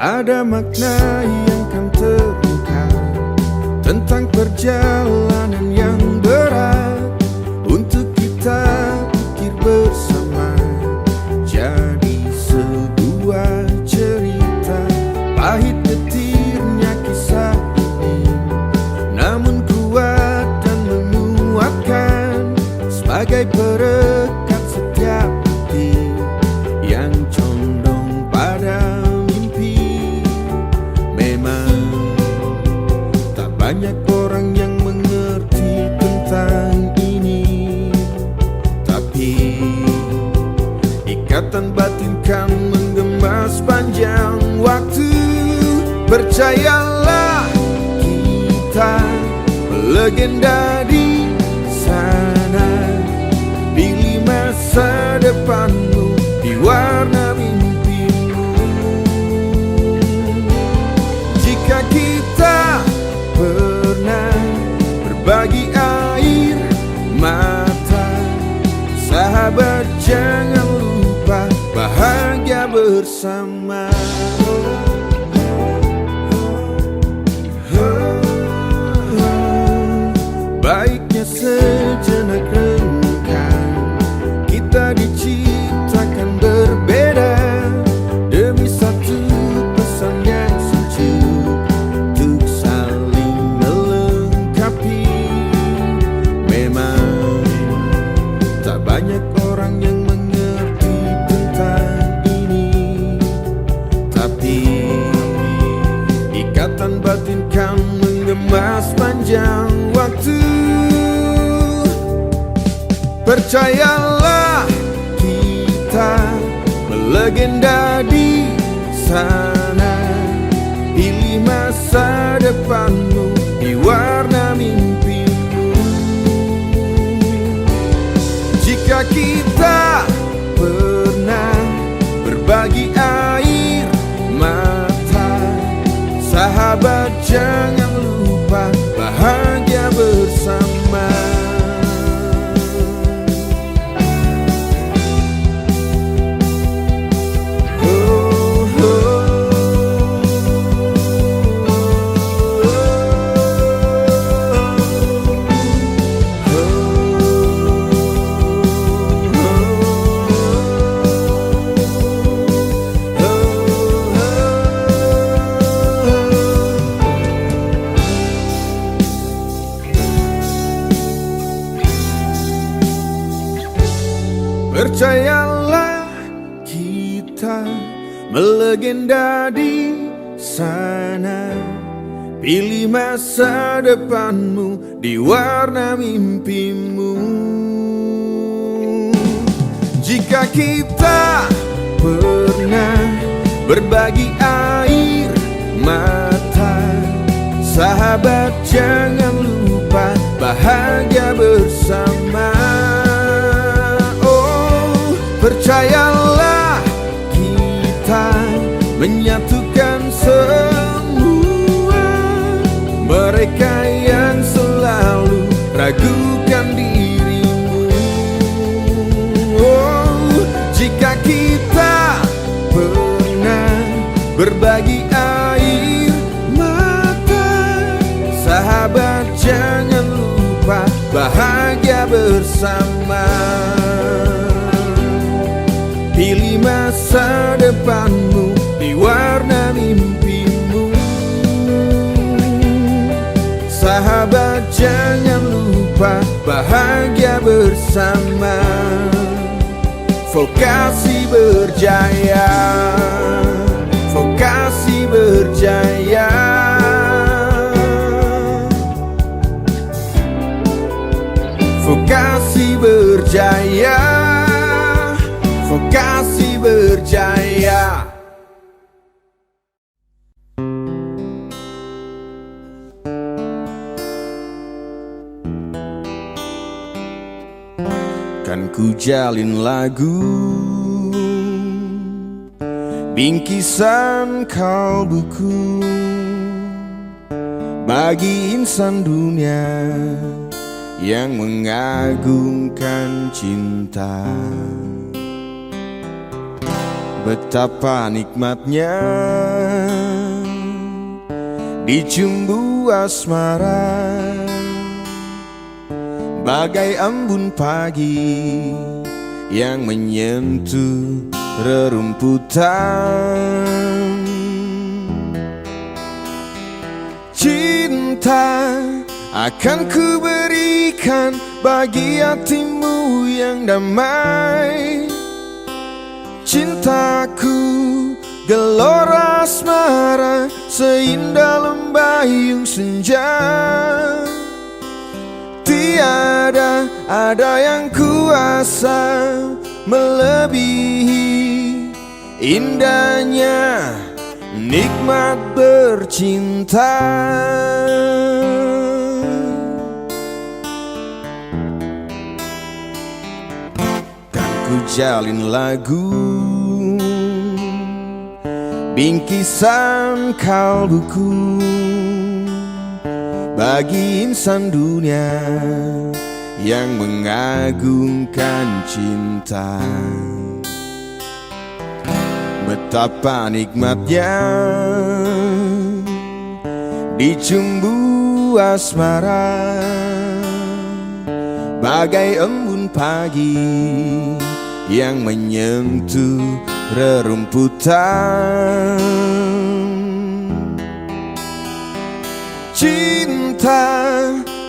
Ada makna yang kan terungkap tentang perjalanan yang berat untuk kita pikir bersama. Jadi sebuah cerita pahit getirnya kisah ini, namun kuat dan menguatkan sebagai perekat setiap hati yang condong pada mimpi. Memang tak banyak orang yang mengerti tentang ini, tapi ikatan batin kan menggema sepanjang waktu. Percayalah, kita melegenda di sana. Pilih masa depanmu di warna mimpimu. Jika kita pernah berbagi air mata, sahabat jangan lupa bahagia bersama. Baiknya sejenak renungkan, kita diciptakan berbeda demi satu pesan yang sejuk untuk saling melengkapi. Memang tak banyak orang yang mengerti tentang ini, tapi ikatan batin kan menggema sepanjang waktu. Percayalah, kita melegenda di sana. Pilih masa depanmu di warna mimpimu. Jika kita pernah berbagi air mata, sahabat jangan lupa bahagia bersama. Percayalah, kita melegenda di sana. Pilih masa depanmu di warna mimpimu. Jika kita pernah berbagi air mata, sahabat jangan lupa bahagia bersama. Percayalah, kita menyatukan semua mereka yang selalu ragukan dirimu. Jika kita pernah berbagi air mata, sahabat jangan lupa bahagia bersama. Pilih masa depanmu di warna mimpimu. Sahabat jangan lupa bahagia bersama. Vokasi berjaya, vokasi berjaya. Vokasi berjaya, vokasi berjaya. Kan ku jalin lagu bingkisan kalbuku bagi insan dunia yang mengagungkan cinta. Betapa nikmatnya dicumbu asmara, bagai embun pagi yang menyentuh rerumputan. Cinta akan ku berikan bagi hatimu yang damai. Cintaku gelora asmara, seindah lembayung senja. Tiada ada yang kuasa melebihi indahnya nikmat bercinta. Kan ku jalin lagu bingkisan kalbuku bagi insan dunia yang mengagungkan cinta. Betapa nikmatnya dicumbu asmara, bagai embun pagi yang menyentuh rerumputan. Cinta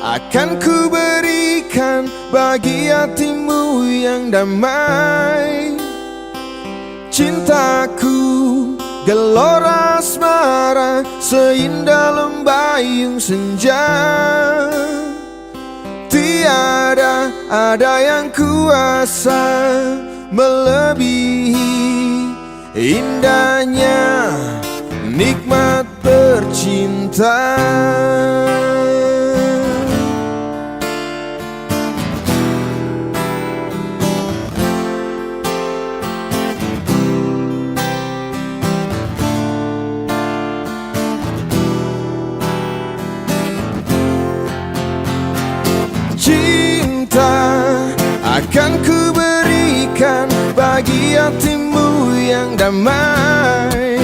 akan ku berikan bagi hatimu yang damai. Cintaku gelora asmara, seindah lembayung senja. Tiada ada yang kuasa melebihi indahnya nikmat bercinta. Cinta akan ku berikan bagi hatimu yang damai.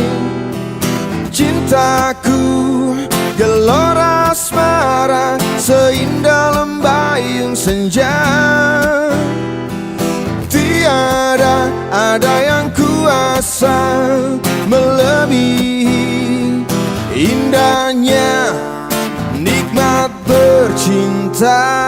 Cintaku gelora asmara, seindah lembayung senja. Tiada ada yang kuasa melebihi indahnya nikmat bercinta.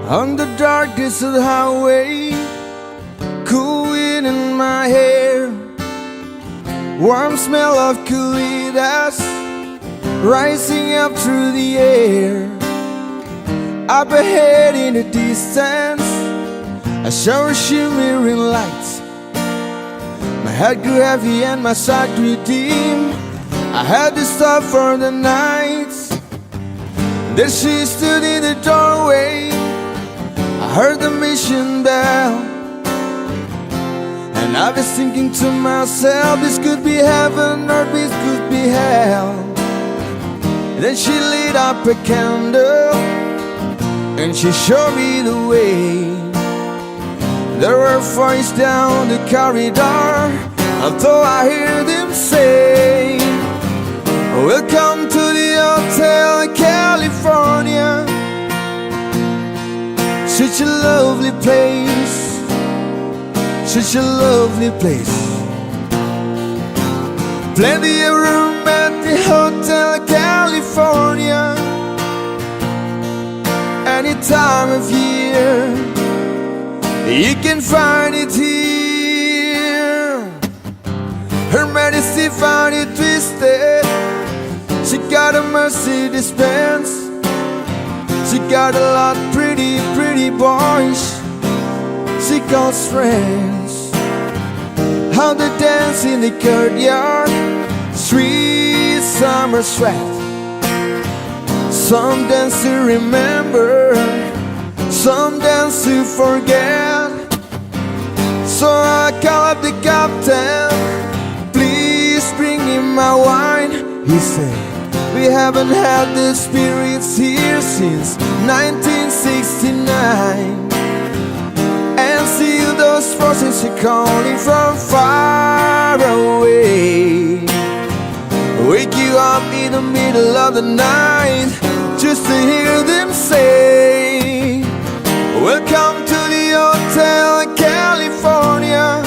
On the dark desert highway, cool wind in my hair, warm smell of colitas rising up through the air. Up ahead in the distance, I saw a shimmering light. My head grew heavy and my sight grew dim. I had to stop for the night. There she stood in the doorway. I heard the mission bell, and I was thinking to myself, this could be heaven or this could be hell. Then she lit up a candle and she showed me the way. There were voices down the corridor, although I hear them say, welcome to the Hotel California. Such a lovely place, such a lovely place. Plenty of room at the Hotel California. Any time of year, you can find it here. Her Majesty found it twisted. She got a Mercedes Benz. She got a lot pretty, pretty boys. physical strength. How they dance in the courtyard, sweet summer sweat. Some dance to remember, some dance to forget. So I call up the captain, please bring him my wine. He said, we haven't had the spirits here since 1969. And see those voices are calling from far away. Wake you up in the middle of the night just to hear them say, welcome to the Hotel California.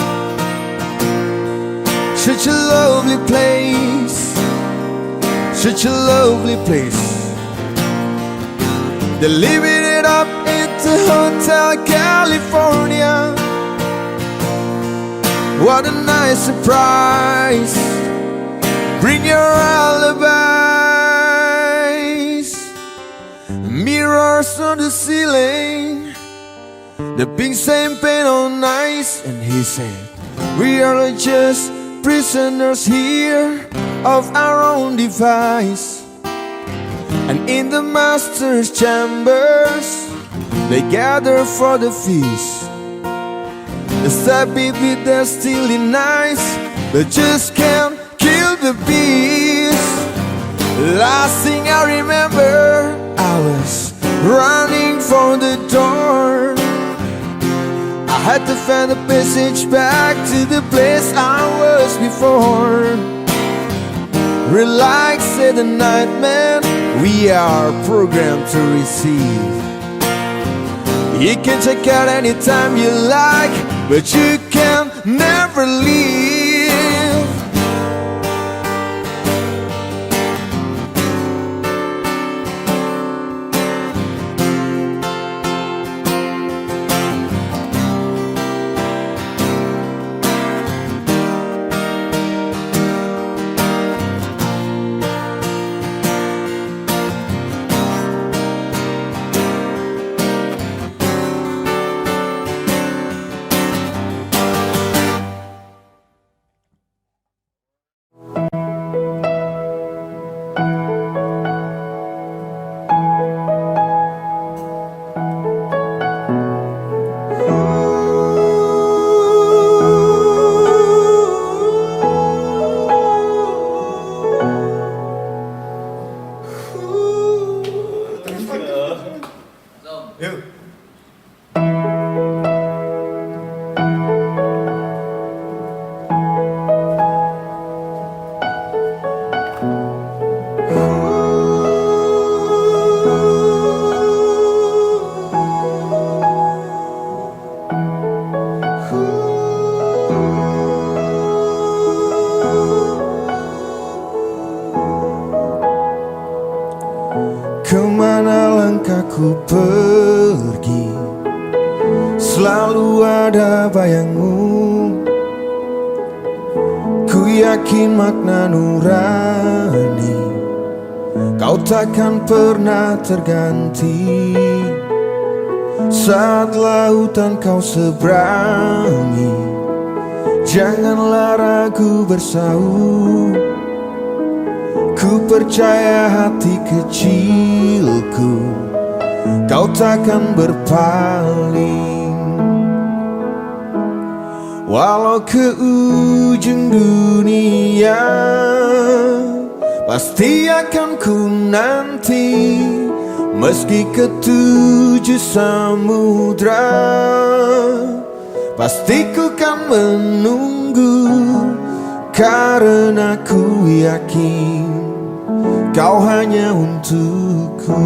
Such a lovely place, such a lovely place. They're living it up at the Hotel California. What a nice surprise. Bring your alibis. Mirrors on the ceiling, the pink champagne on ice. And he said, we are just prisoners here of our own device. And in the master's chambers, they gather for the feast. The stabby with their steely knives, but just can't kill the beast. Last thing I remember, I was running for the door. I had to find a passage back to the place I was before. Relax, said the nightman, we are programmed to receive. You can check out anytime you like, but you can never leave. Kemana langkahku pergi, selalu ada bayangmu. Ku yakin makna nurani, kau takkan pernah terganti. Saat lautan kau seberangi, janganlah ragu bersaut. Ku percaya hati kecilku, kau takkan berpaling. Walau ke ujung dunia, pasti akan ku nanti. Meski ke 7 samudra, pasti ku kan menunggu. Karena ku yakin kau hanya untukku.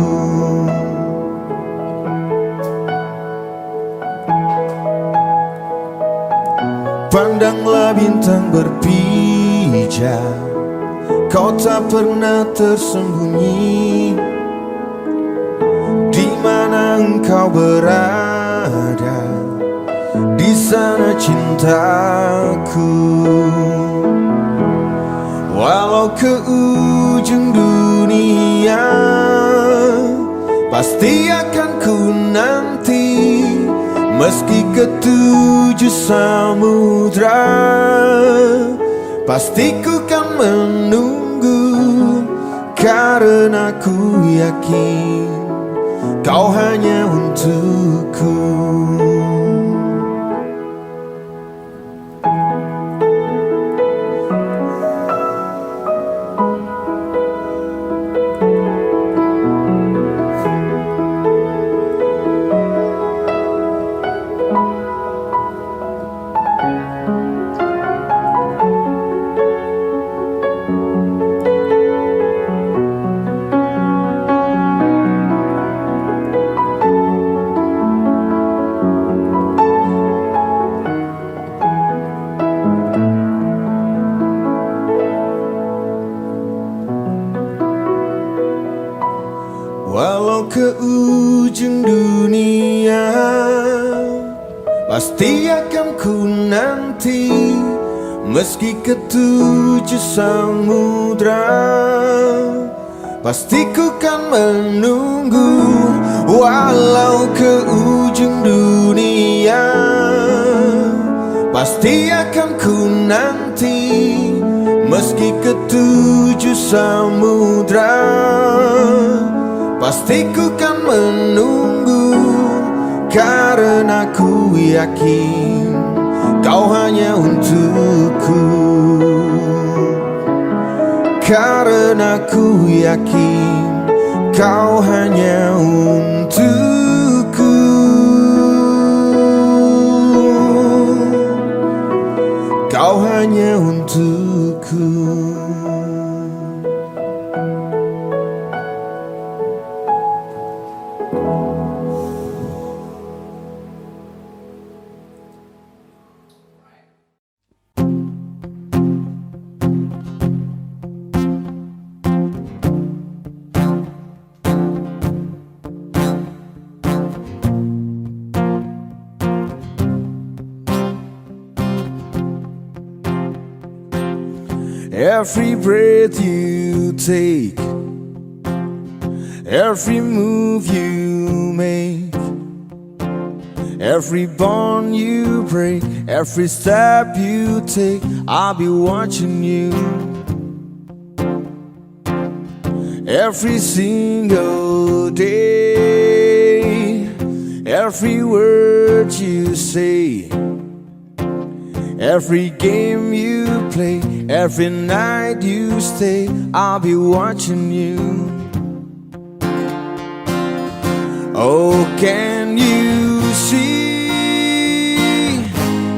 Pandanglah bintang berpijar, kau tak pernah tersembunyi. Di mana engkau berada, di sana cintaku. Walau ke ujung dunia, pasti akan ku nanti. Meski ketujuh samudra, pasti ku kan menunggu, karena ku yakin kau hanya untukku. Walau ke ujung dunia, pasti akan ku nanti. Meski ketujuh samudra, pasti ku kan menunggu. Walau ke ujung dunia, pasti akan ku nanti. Meski ketujuh samudra, pasti ku kan menunggu, karena ku yakin kau hanya untukku. Karena ku yakin kau hanya untukku. Kau hanya untukku. Every breath you take, every move you make, every bond you break, every step you take, I'll be watching you. Every single day, every word you say, every game you play, every night you stay, I'll be watching you. Oh, can you see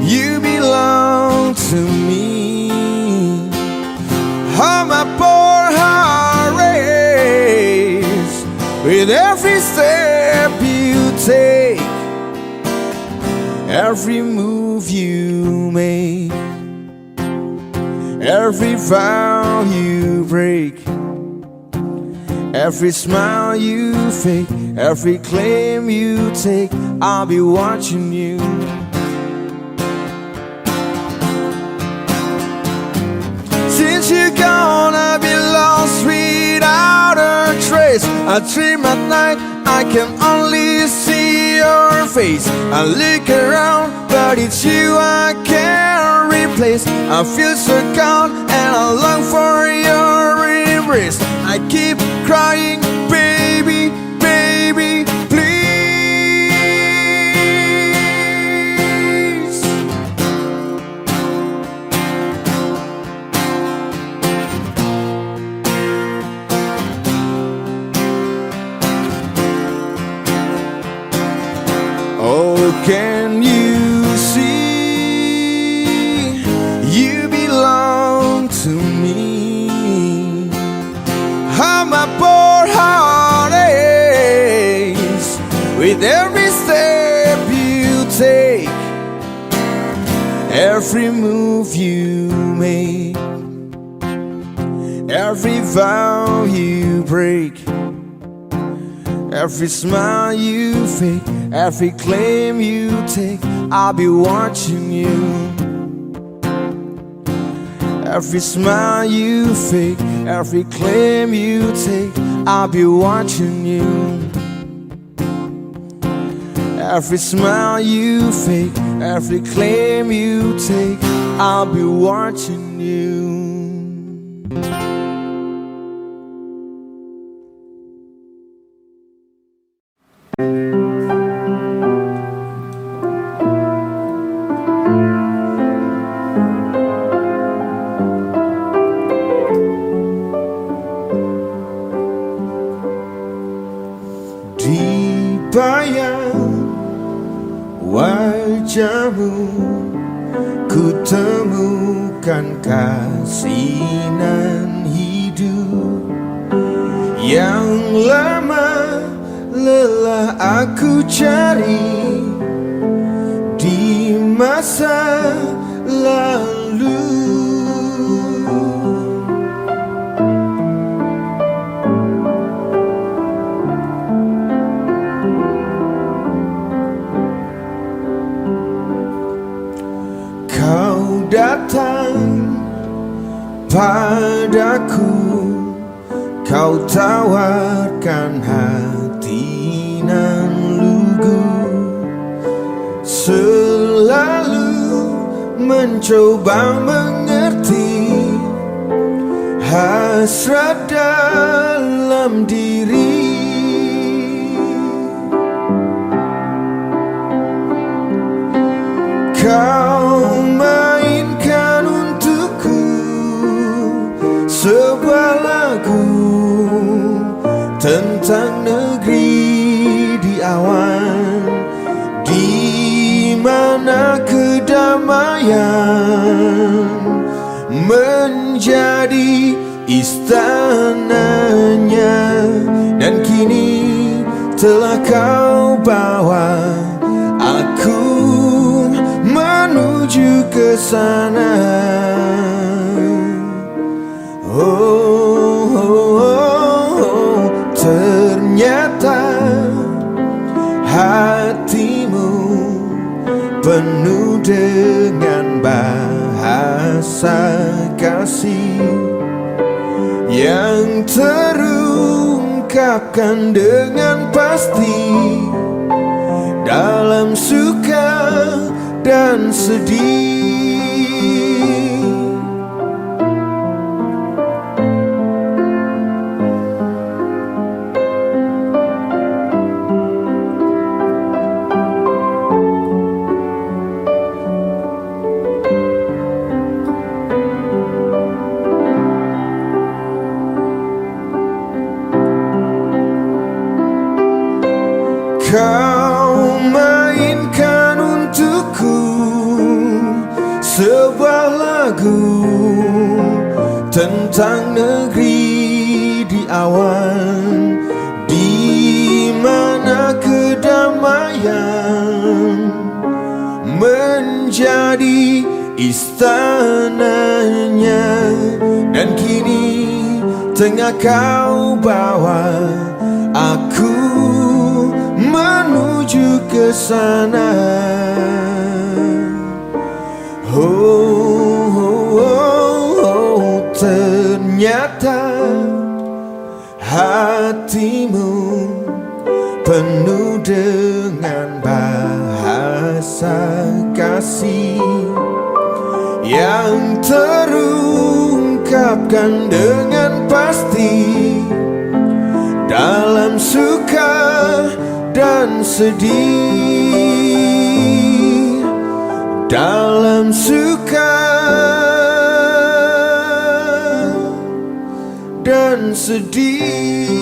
you belong to me? How my poor heart races with every step you take, every move you make, every vow you break, every smile you fake, every claim you take, I'll be watching you. Since you're gone, I've been lost without a trace. I dream at night, I can only see your face. I look around, but it's you I can't replace. I feel so cold and I long for your embrace. I keep crying, baby, baby, please. Oh, can you see you belong to me? How my poor heart aches with every step you take, every move you make, every vow you break, every smile you fake, every claim you take, I'll be watching you. Every smile you fake, every claim you take, I'll be watching you. Every smile you fake, every claim you take, I'll be watching you. Di bayang wajahmu ku temukan kasinan hidup yang lama lelah aku cari di masa lalu. Kau datang padaku, kau tawarkan hati nan lugu, selalu mencoba mengerti hasrat dalam diri. Kau mainkan untukku sebuah lagu tentang negeri di awan, di mana kedamaian menjadi istananya, dan kini telah kau bawa aku menuju ke sana. Ternyata hatimu penuh dengan bahasa kasih yang terungkapkan dengan pasti dalam suka dan sedih. Kau mainkan untukku sebuah lagu tentang negeri di awan, di mana kedamaian menjadi istananya, dan kini tengah kau bawa aku menuju ke sana. Ternyata hatimu penuh dengan bahasa kasih yang terungkapkan dengan pasti dalam suka dan sedih, dalam suka dan sedih.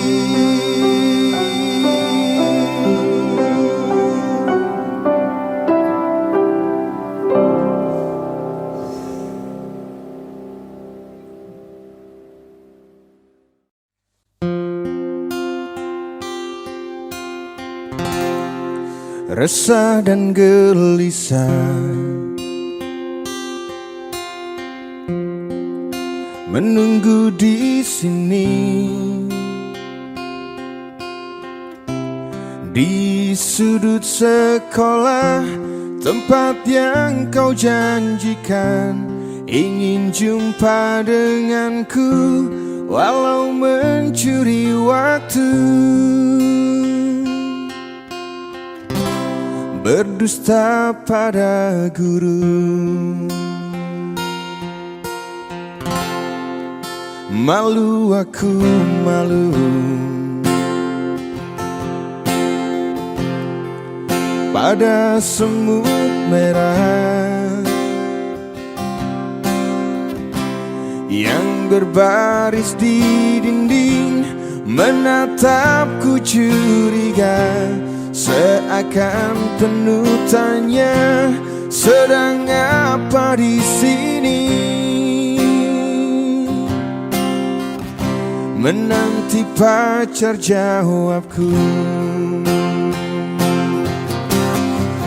Resah dan gelisah menunggu di sini, di sudut sekolah, tempat yang kau janjikan ingin jumpa denganku, walau mencuri waktu. berdusta pada guru. Malu aku malu, pada semut merah yang berbaris di dinding, menatapku curiga, seakan penuh tanya, sedang apa di sini? Menanti pacar jawabku.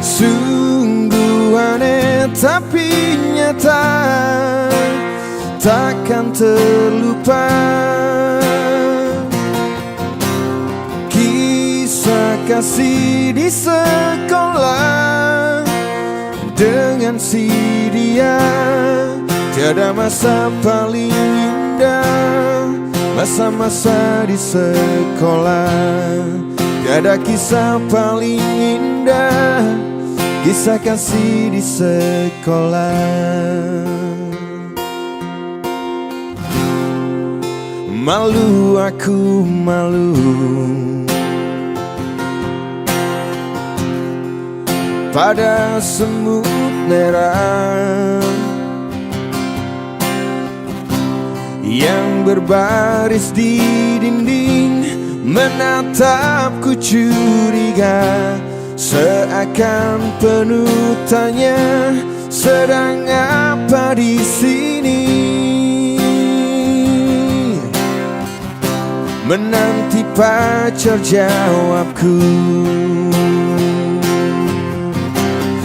Sungguh aneh tapi nyata, takkan terlupa kisah kasih di sekolah dengan si dia. Tiada masa paling indah, masa-masa di sekolah. Tiada kisah paling indah, kisah kasih di sekolah. Malu aku malu, pada semut merah yang berbaris di dinding, menatapku curiga, seakan penuh tanya, sedang apa di sini? Menanti pacar jawabku.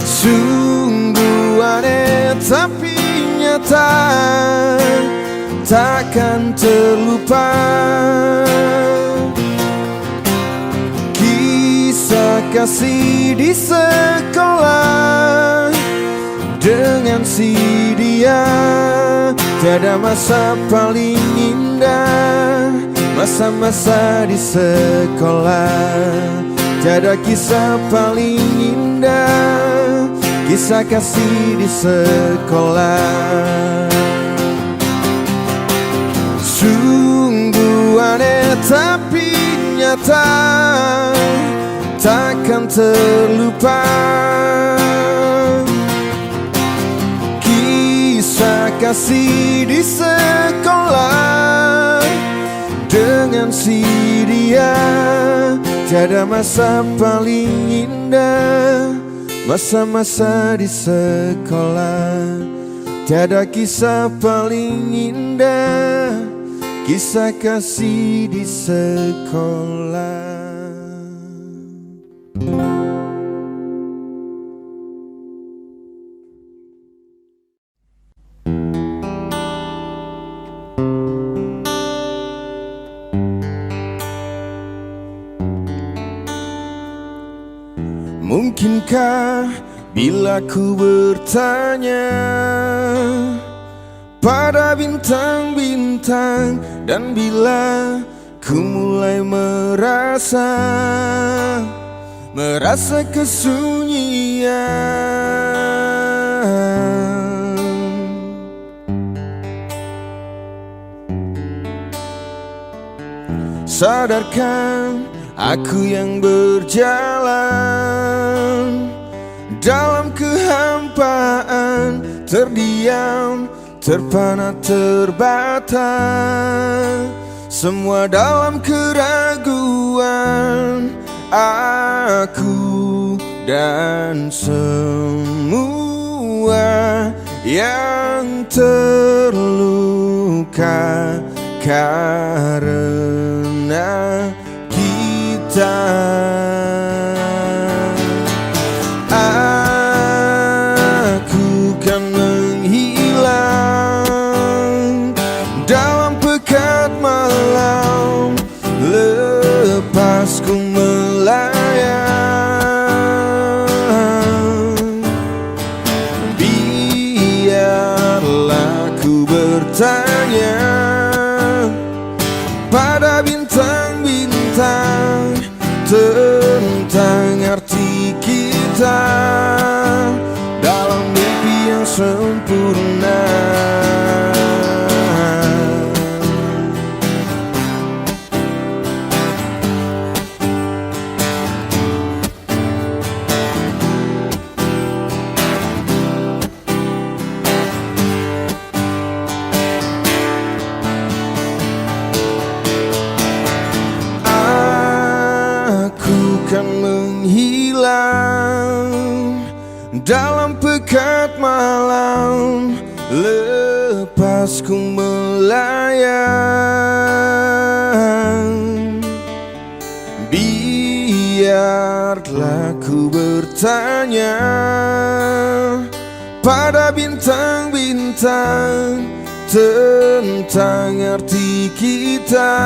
Sungguh aneh tapi nyata, takkan terlupa kisah kasih di sekolah dengan si dia. Tiada masa paling indah, masa-masa di sekolah. Tiada kisah paling indah, kisah kasih di sekolah. Sungguh aneh tapi nyata, takkan terlupa kisah kasih di sekolah dengan si dia. Tiada masa paling indah, masa-masa di sekolah. Tiada kisah paling indah, kisah kasih di sekolah. Mungkinkah bila ku bertanya pada bintang-bintang, dan bila ku mulai merasa kesunyian, sadarkan aku yang berjalan dalam kehampaan, terdiam, terpana, terbata, semua dalam keraguan. Aku dan semua yang terluka karena kita. Aku kan menghilang dalam pekat malam, lepas ku melayang. Biarlah ku bertanya pada bintang-bintang tentang arti kita. sempurna. Kan menghilang dalam pekat malam, lepas ku melayang. Biarlah ku bertanya pada bintang-bintang tentang arti kita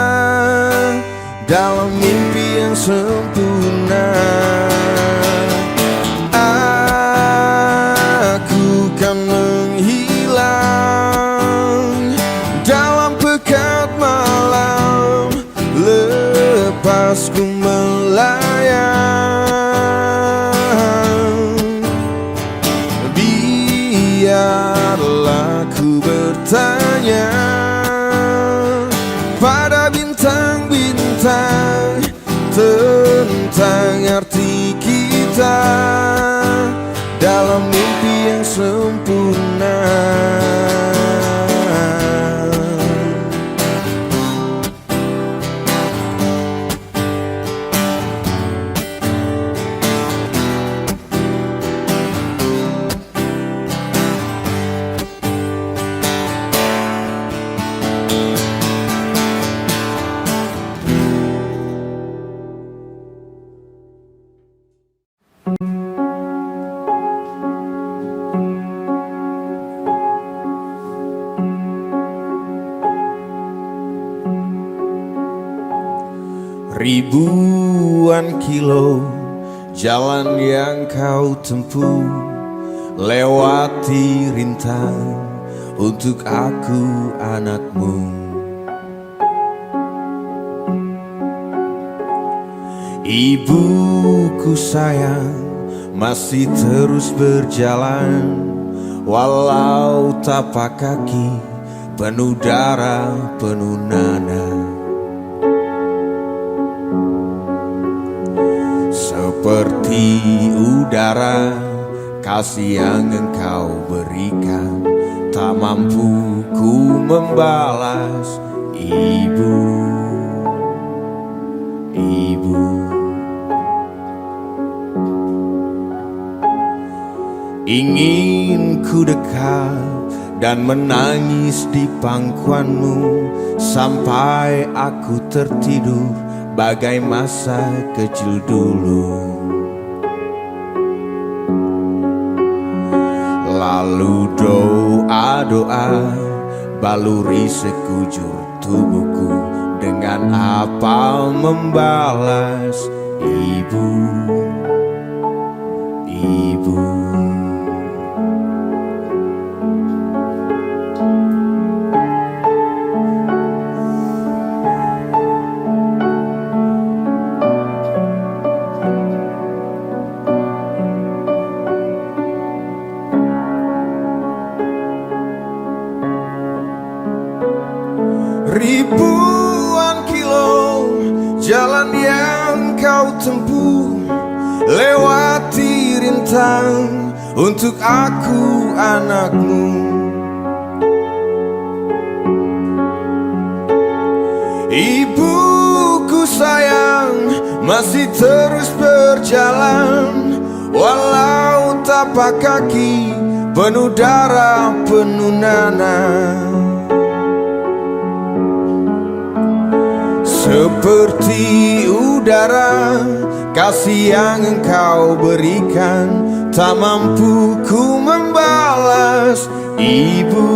dalam mimpi yang sempurna. Aku kan menghilang dalam pekat malam, lepas ku melayang. Biarlah ku bertanya pada bintang-bintang tentang arti kita dalam mimpi yang sempurna. Ribuan kilo jalan yang kau tempuh, lewati rintang untuk aku anakmu. Ibuku sayang masih terus berjalan, walau tapak kaki penuh darah, penuh nanah. Seperti udara, kasih yang engkau berikan, tak mampu ku membalas. Ibu, Ibu, ingin ku dekat dan menangis di pangkuanmu sampai aku tertidur bagai masa kecil dulu. Lalu doa-doa baluri sekujur tubuhku, dengan apa membalas. Ibu, Ibu. Ribuan kilo jalan yang kau tempuh, lewati rintang untuk aku anakmu. Ibuku sayang masih terus berjalan, walau tapak kaki penuh darah, penuh nanah. Seperti udara, kasih yang engkau berikan, tak mampu ku membalas. Ibu,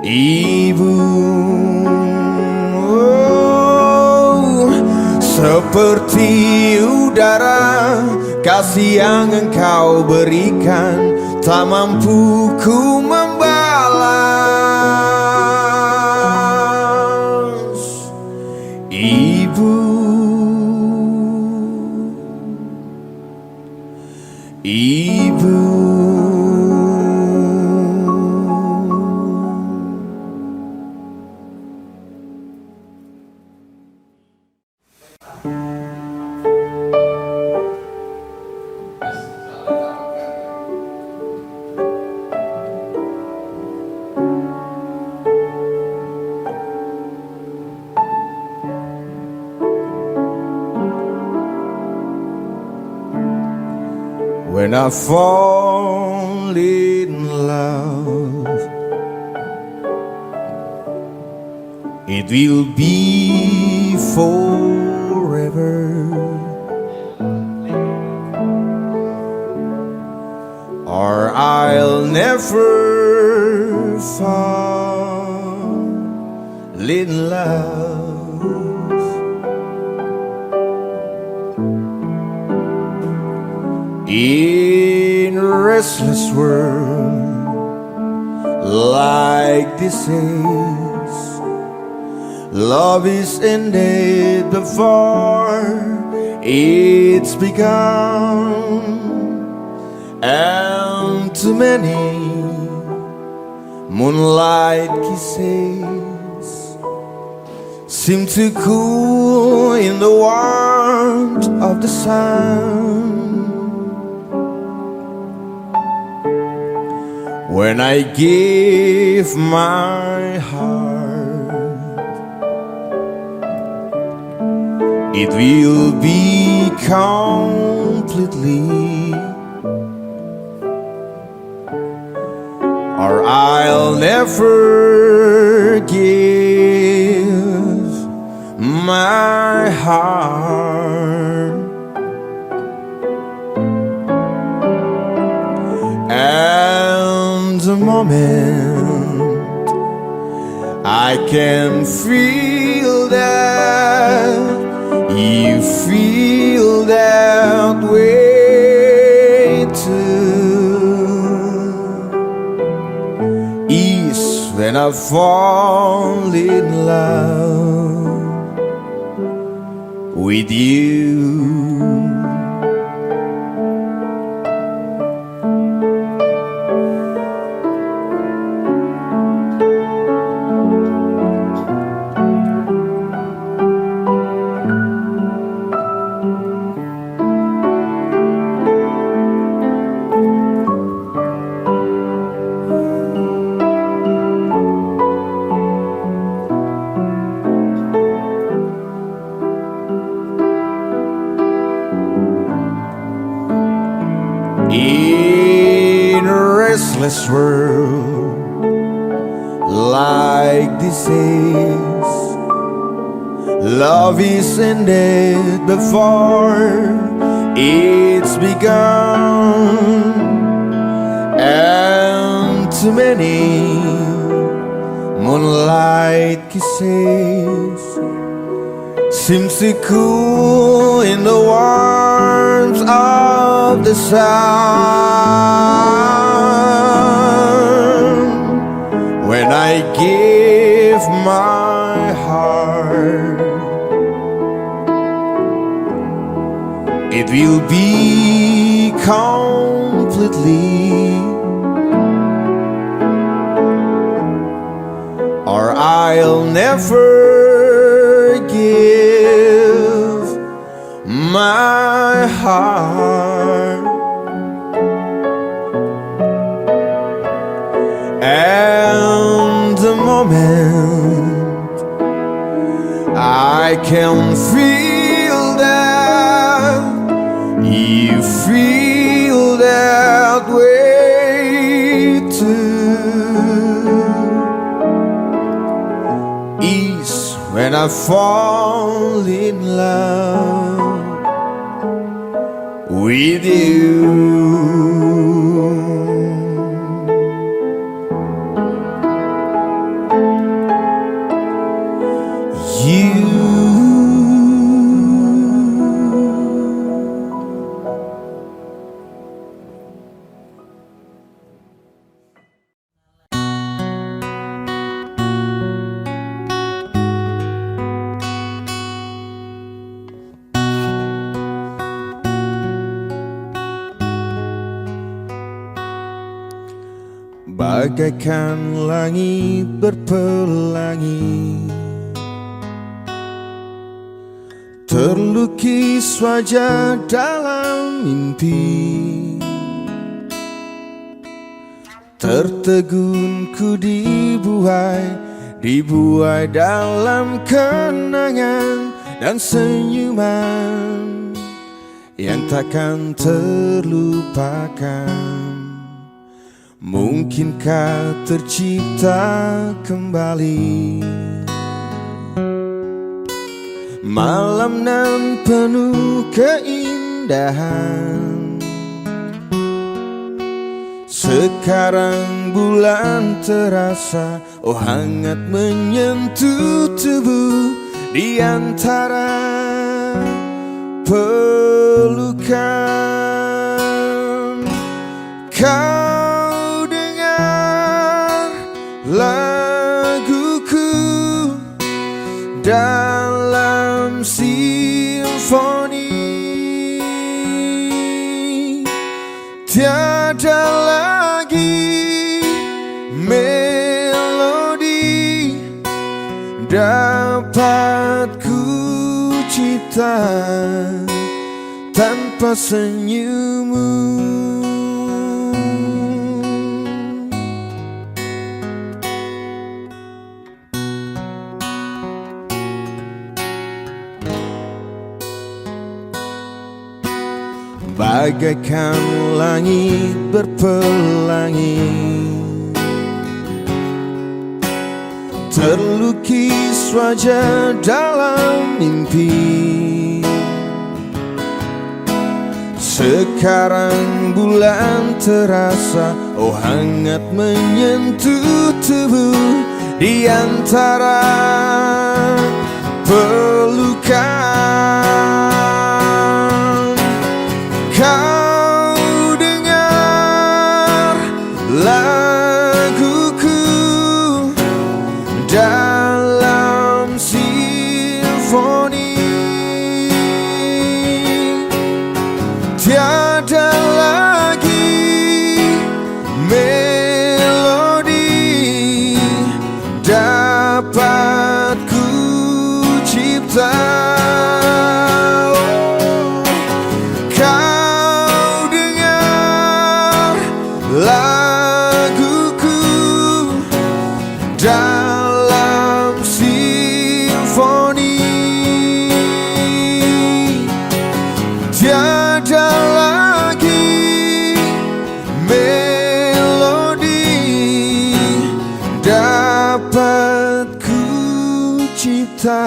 Ibu, oh, seperti udara, kasih yang engkau berikan, tak mampu ku membalas. Ibu, Ibu. When I fall in love, it will be forever, or I'll never fall in love. In a restless world like this is, love is ended before it's begun, and too many moonlight kisses seem to cool in the warmth of the sun. When I give my heart, it will be completely, or I'll never give my heart. And the moment I can feel that you feel that way too, is when I fall in love with you. In a restless world like this is, love is ended before it's begun, and too many moonlight kisses seems to cool in the warmth of the sun. When I give my heart, it will be completely, or I'll never give my heart. And the moment I can feel that you feel that way too, is when I fall in love with you. bagaikan langit berpelangi, terlukis wajah dalam mimpi, tertegun ku dibuai dalam kenangan dan senyuman yang takkan terlupakan. Mungkinkah tercipta kembali malam nan penuh keindahan? Sekarang bulan terasa, oh hangat menyentuh tubuh di antara pelukan. Kau dengar laguku dalam simfoni, tiada lagi melodi dapat ku cipta tanpa senyummu. Bagaikan langit berpelangi, terlukis wajah dalam mimpi. Sekarang bulan terasa, oh hangat menyentuh tubuh di antara pelukan. Kau dengar laguku dalam simfoni, tiada lagi melodi dapat ku cipta. Laguku dalam simfoni, tiada lagi melodi dapat ku cipta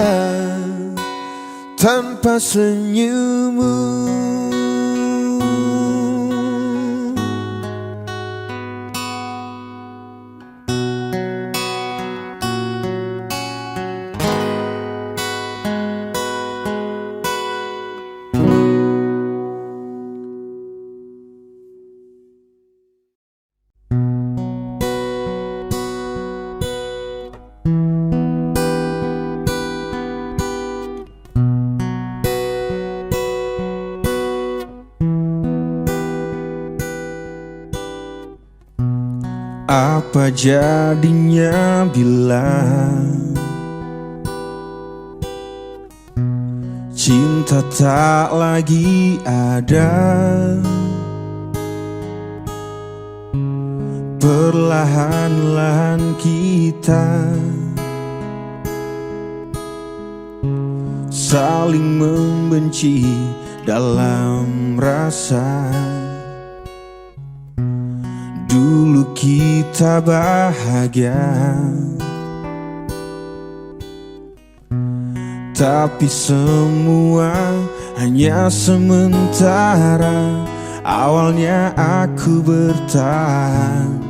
tanpa senyummu. Apa jadinya bila cinta tak lagi ada? Perlahan-lahan kita saling membenci dalam rasa. Dulu kita bahagia, tapi semua hanya sementara. Awalnya aku bertahan,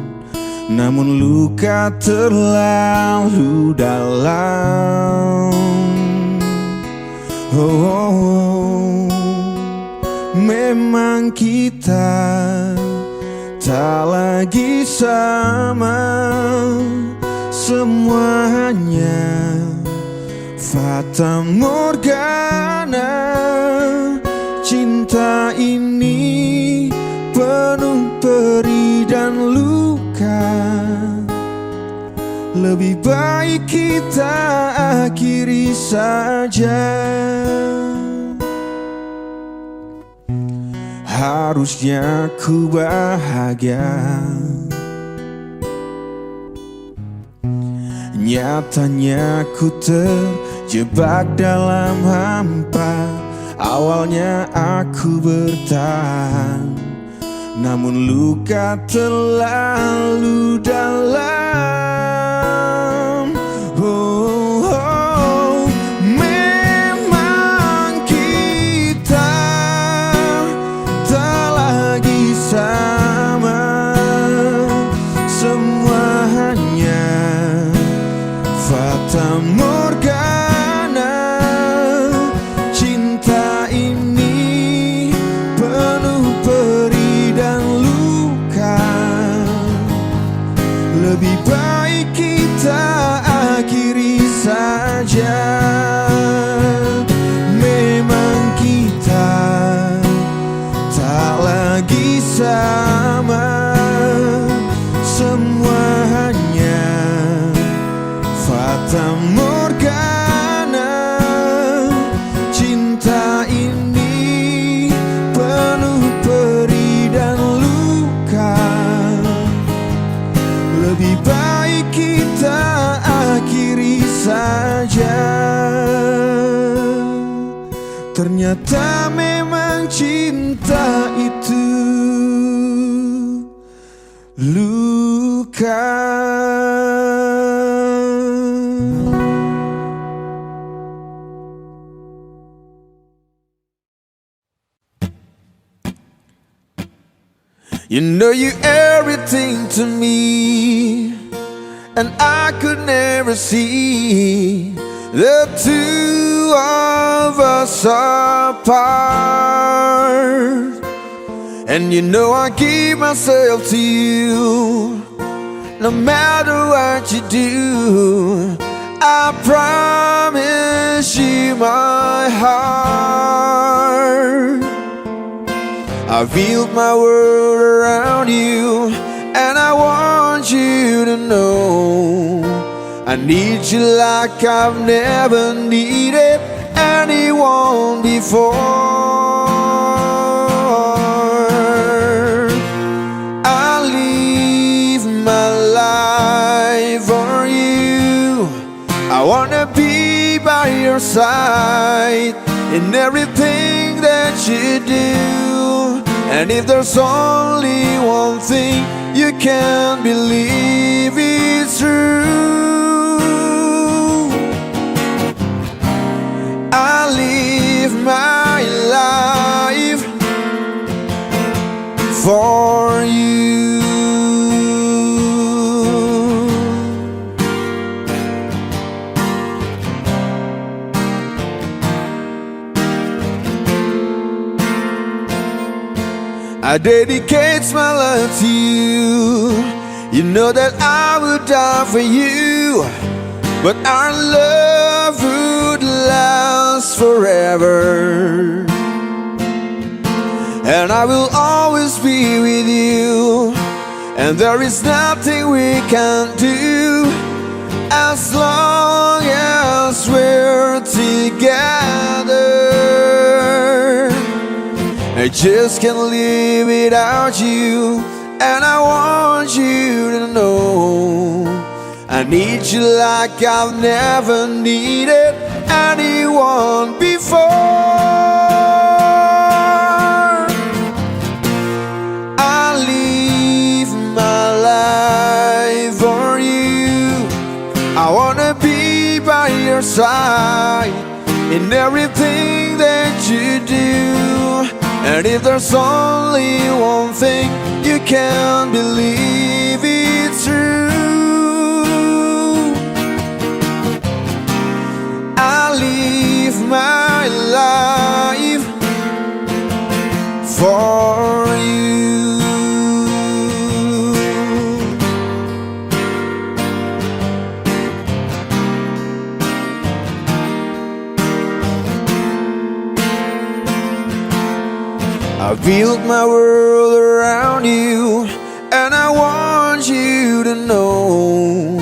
namun luka terlalu dalam. Memang kita tak lagi sama, semuanya fata morgana. Cinta ini penuh penuh perih dan luka. Lebih baik kita akhiri saja. Harusnya ku bahagia, nyatanya ku terjebak dalam hampa. Awalnya aku bertahan, namun luka terlalu dalam. Oh, oh, memang kita tak lagi sama. Semua hanya fata morgana. Cinta ini penuh perih dan luka. Lebih baik kita akhiri saja. Memang kita tak lagi sama. Semua hanya fata morgana. Cinta ini penuh perih dan luka. Lebih baik kita akhiri saja. Ternyata memang cinta itu luka. You know you everything to me, and I could never see the two of us apart. And you know I give myself to you, no matter what you do. I promise you my heart. I built my world around you, and I want you to know I need you like I've never needed anyone before. I live my life for you. I wanna be by your side in everything that you do. And if there's only one thing you can believe is true, I live my life for you. I dedicate my life to you. You know that I would die for you, but our love would last forever. And I will always be with you, and there is nothing we can do as long as we're together. I just can't live without you, and I want you to know I need you like I've never needed anyone before. I live my life for you. I wanna be by your side in everything that you do. And if there's only one thing you can believe it's true, I live my life for you. I built my world around around you, and I want you to know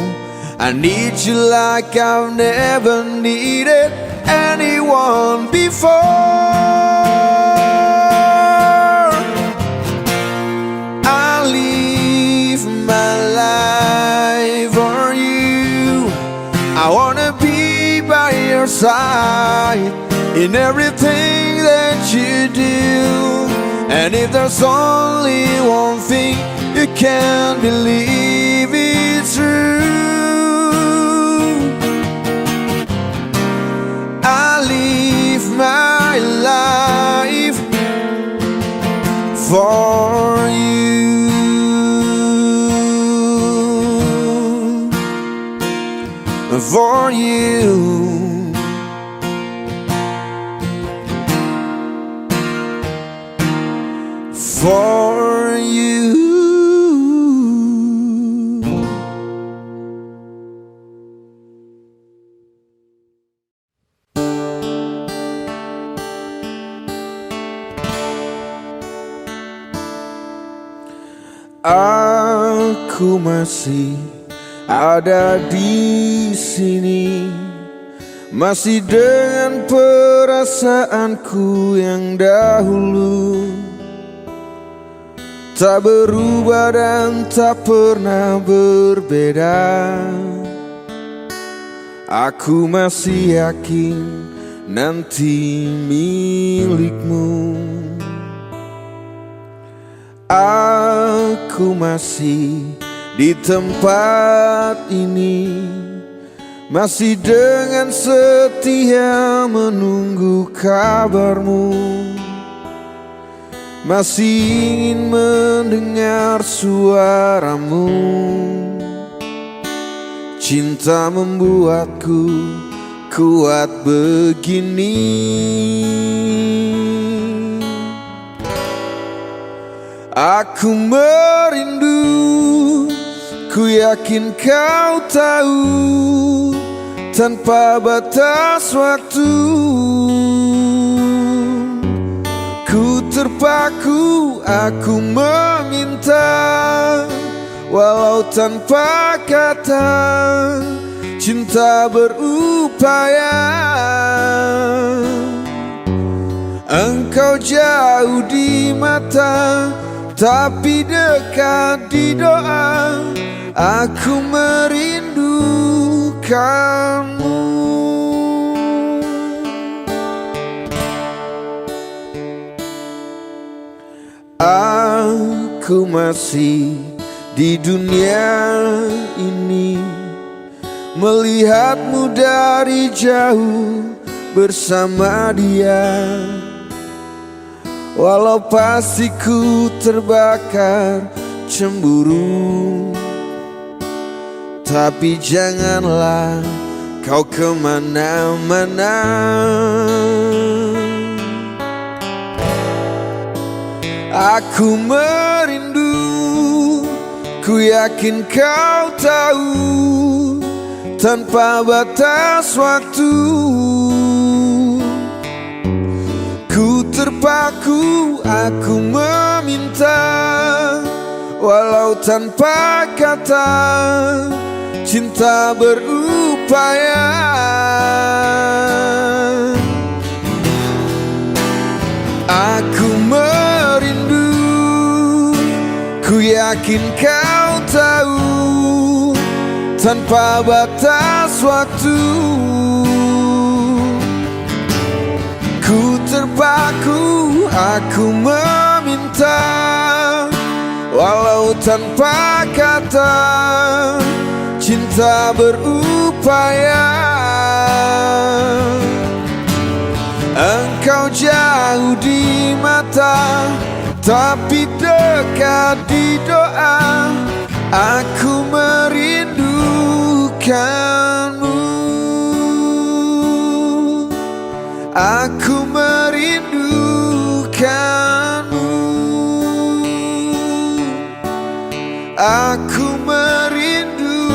I need you like I've never needed anyone before. I live my life for you. I wanna be by your side in everything that you do. And if there's only one thing you can't believe it's true, I live my life for you, for you. For you. Aku masih ada di sini, masih dengan perasaanku yang dahulu, tak berubah dan tak pernah berbeda. Aku masih yakin nanti milikmu. Aku masih di tempat ini, masih dengan setia menunggu kabarmu, masih ingin mendengar suaramu. Cinta membuatku kuat begini. Aku merindu, ku yakin kau tahu, tanpa batas waktu. Ku terpaku, aku meminta, walau tanpa kata, cinta berupaya. Engkau jauh di mata, tapi dekat di doa. Aku merindukanmu. Aku masih di dunia ini, melihatmu dari jauh bersama dia. Walau pasti ku terbakar cemburu, tapi janganlah kau kemana-mana. Aku merindu, ku yakin kau tahu, tanpa batas waktu. Ku terpaku, aku meminta, walau tanpa kata, cinta berupaya. Aku merindu, ku yakin kau tahu, tanpa batas waktu. Ku terpaku, aku meminta, walau tanpa kata, cinta berupaya. Engkau jauh di mata, tapi dekat di doa. Aku merindukanmu. Aku merindukanmu. Aku merindukanmu.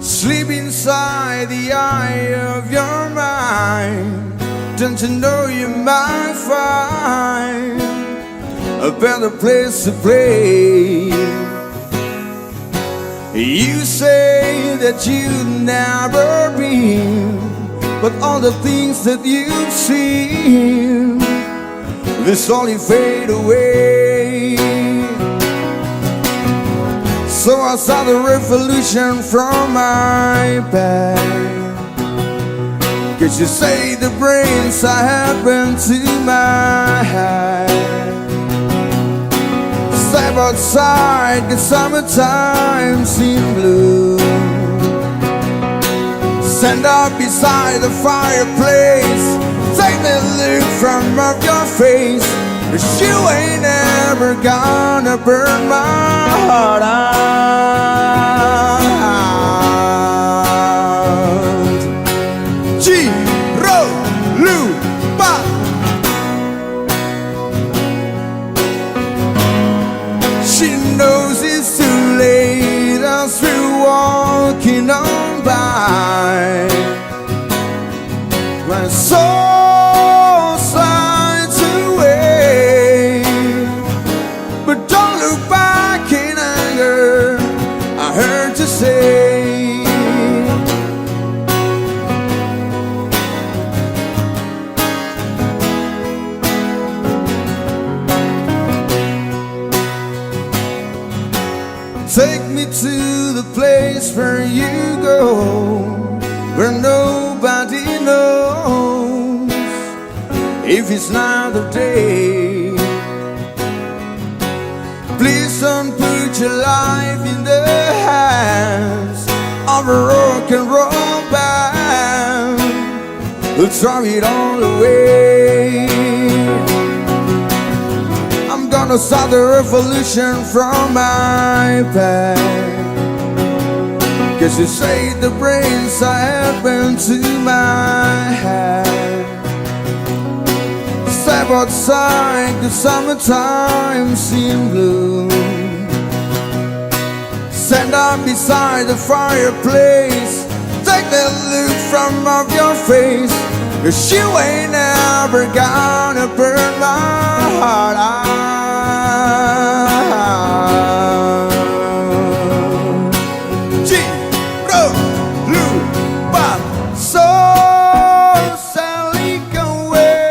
sleep inside the eye of your mind. Don't you know you might find a better place to play? You say that you've never been, but all the things that you've seen, they slowly fade away. So I start a revolution from my back. 'Cause you say the brains I have been to my head. Step outside, the summertime's in bloom. Stand up beside the fireplace. Take the look from off your face. 'Cause you ain't ever gonna burn my heart out. G-Ro-Lu-Ba. She knows it's too late as we're walking on by. My soul slides away, but don't look back in anger, I heard you say. Take me to the place where you go, where nobody knows if it's not the day. Please don't put your life in the hands of a rock and roll band who'll throw it all away. I'm gonna start the revolution from my back. 'Cause you say the brains I have been to my head. Step outside, the summertime's in bloom. Stand up beside the fireplace. Take that look from off your face. 'Cause you ain't ever gonna burn my heart out. G-Ro-Lu-Ba. So sadly away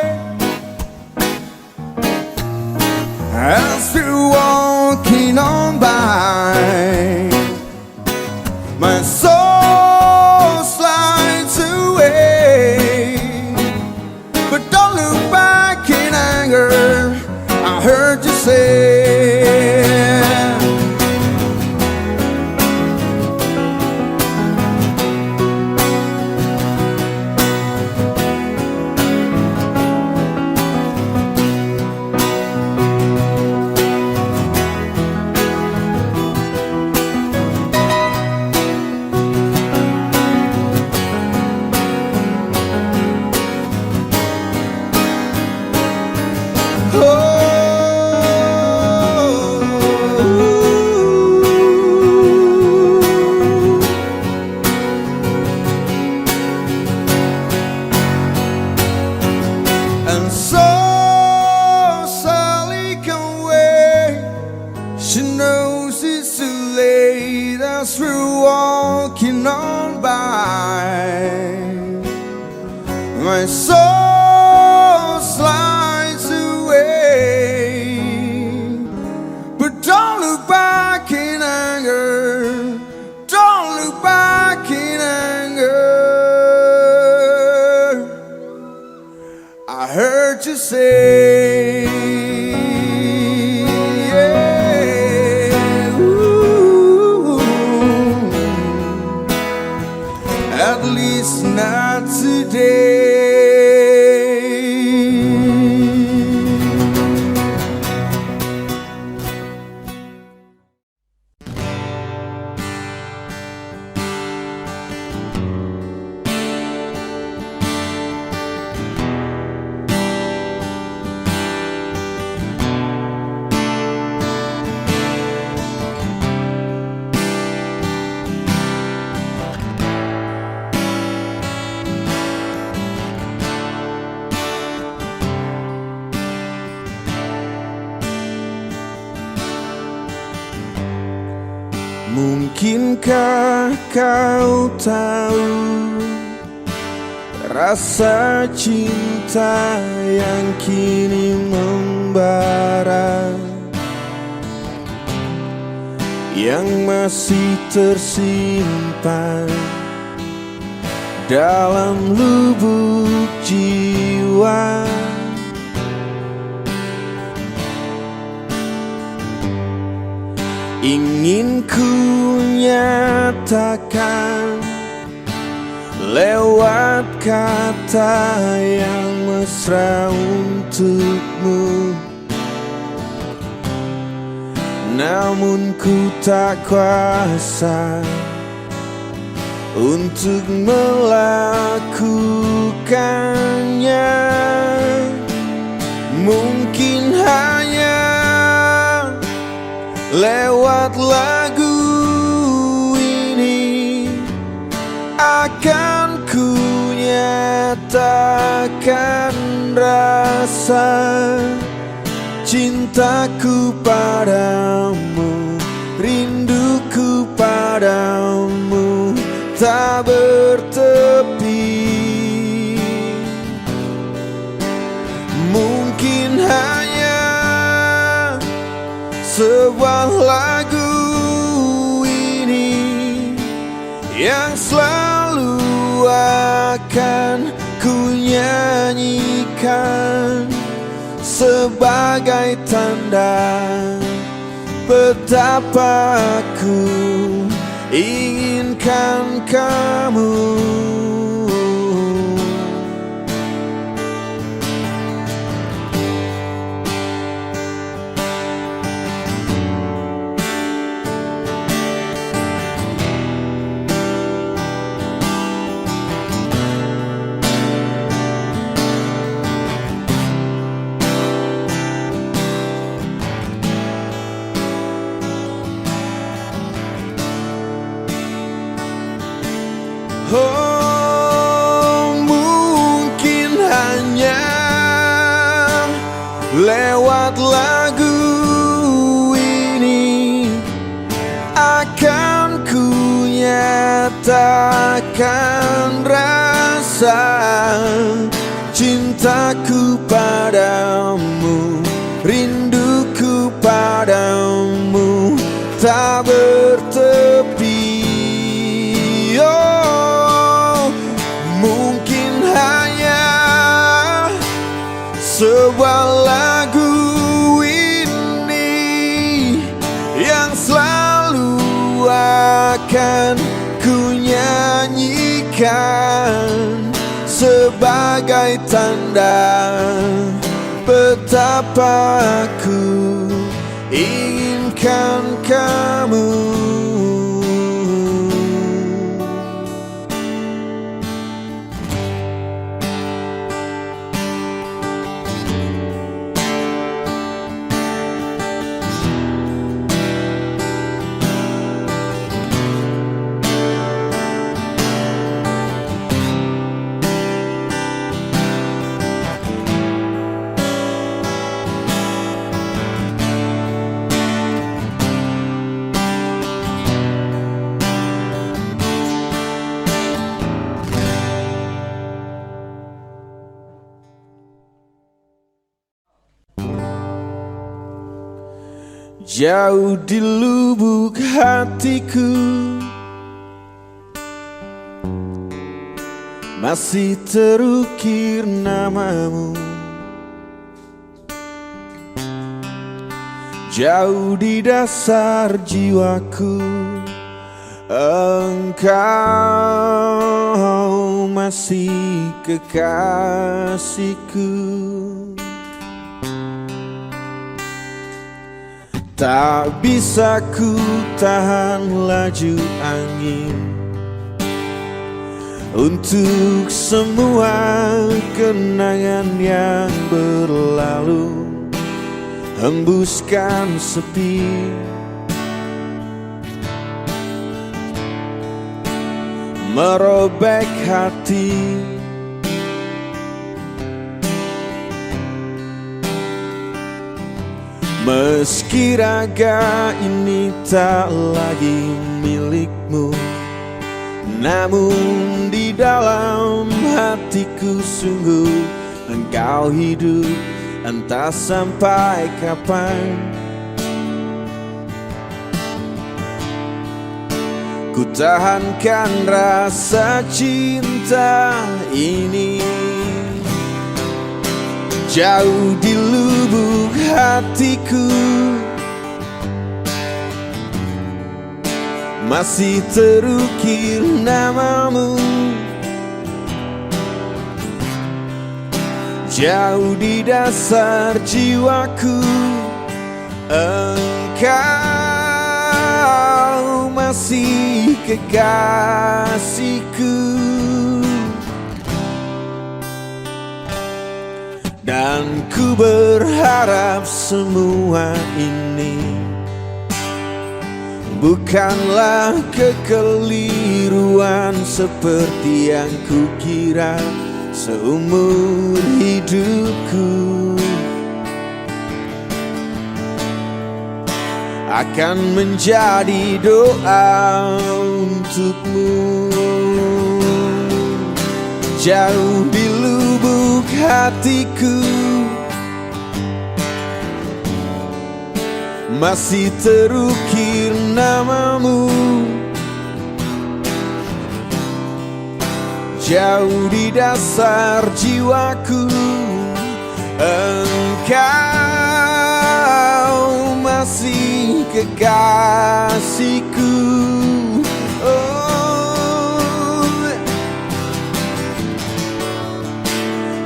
as we're walking on by. My soul slides away, but don't look back in anger, I heard you say. And so Sally can wait. She knows it's too late as we're walking on by. My soul slides away, but don't look back in anger. Don't look back in anger. I heard you say, yeah, ooh, at least not today. Inginkah kau tahu rasa cinta yang kini membara, yang masih tersimpan dalam lubuk jiwa? Ingin ku nyatakan lewat kata yang mesra untukmu, namun ku tak kuasa untuk melakukannya. Mungkin hanya lewat lagu ini akan ku nyatakan rasa cintaku padamu, rinduku padamu tak bertepi. Mungkin hanya sebuah lagu ini yang selalu akan ku nyanyikan sebagai tanda betapa aku inginkan kamu. Oh, mungkin hanya lewat lagu ini akan ku nyatakan rasa cintaku padamu, rinduku padamu tak bertepi. Oh, mungkin hanya sebuah lagu ini yang selalu akan ku nyanyikan sebagai tanda betapa aku inginkan kamu. Jauh di lubuk hatiku masih terukir namamu. Jauh di dasar jiwaku engkau masih kekasihku. Tak bisa ku tahan laju angin untuk semua kenangan yang berlalu, hembuskan sepi, merobek hati. Meski raga ini tak lagi milikmu, namun di dalam hatiku sungguh engkau hidup, entah sampai kapan. Ku tahankan rasa cinta ini jauh di lubuk hatiku, masih terukir namamu. Jauh di dasar jiwaku, engkau masih kekasihku. Dan ku berharap semua ini bukanlah kekeliruan seperti yang kukira seumur hidupku. Akan menjadi doa untukmu jauh di lubuk hatiku, masih terukir namamu. Jauh di dasar jiwaku, engkau masih kekasihku.